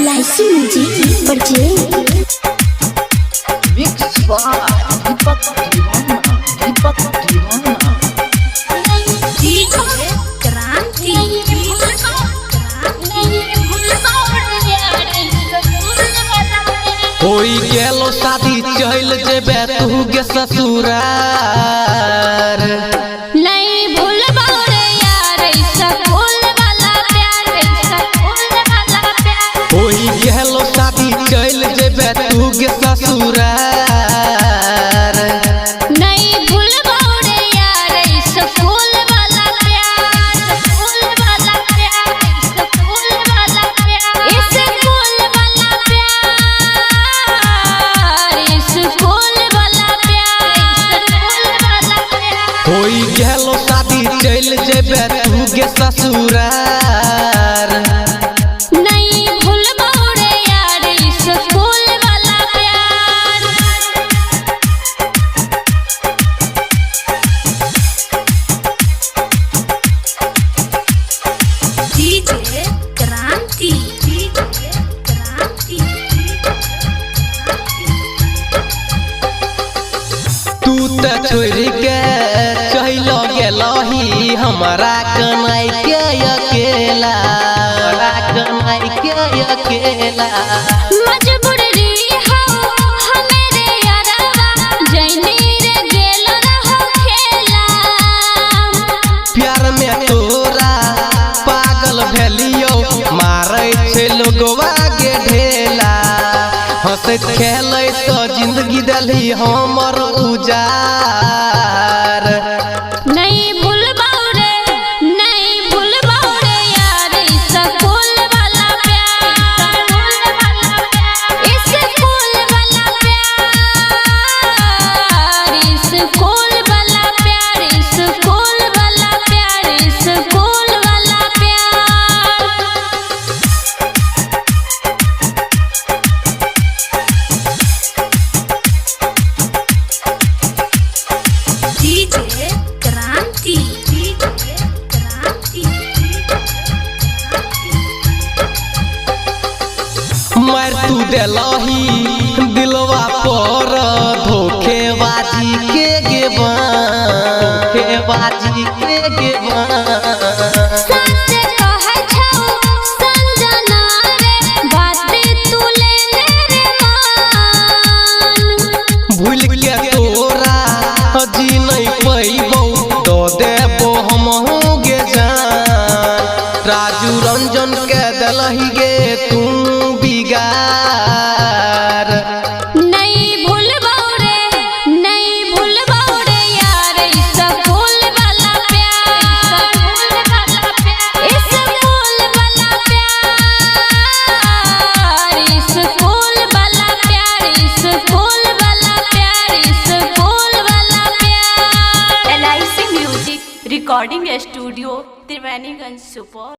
LIC music present mix by Deepak Deewana DJ क्रांति होई गेलो शादी चल जेबे तू के ससुरार नहीं भूलबा रे यार ऐसा फूल वाला प्यार ऐसा फूल वाला प्यार होई गेलो शादी चल जेबे तू के ससुरार नहीं भूलबा रे यार ऐसा फूल वाला प्यार फूल वाला प्यार ऐसा फूल वाला प्यार ऐसा फूल वाला प्यार ऐसा फूल वाला प्यार ऐसा फूल वाला प्यार होई गेलो शादी चल जेबे तू के ससुरार नहीं भूलबा रे यार ऐसा फूल वाला प्यार डीजे क्रांति तू त छोड़ के चल गेलही हमरा कनाई के अकेला मजबूर री हो हमेरे यारवा जैनी रे गेल रहो खेला प्यार में तोरा पागल भेलियो मारै छे लोगवा के ढेला हंसैत खेलैत तो जिंदगी देली हमर उजार नहीं भूलबा रे यार ऐसा फूल वाला प्यार ऐसा फूल वाला प्यार ऐसा फूल वाला प्यार ऐसा फूल वाला प्यार ऐसा फूल वाला प्यार डीजे क्रांति मार तू देलही दिलवा पर धोखेबाजी के गेबान सच कहै छौ संजना रे बात तू लेने रे मान भूल के तोरा जी नहीं पैबौ तो देबो हमहू गे जान राजू रंजन के देलही गे तू बिगार नहीं भूलबा रे यार ऐसा फूल वाला प्यार ऐसा फूल वाला प्यार ऐसा फूल वाला प्यार ऐसा फूल वाला प्यार ऐसा फूल वाला प्यार LIC music recording studio Triveniganj Supaul.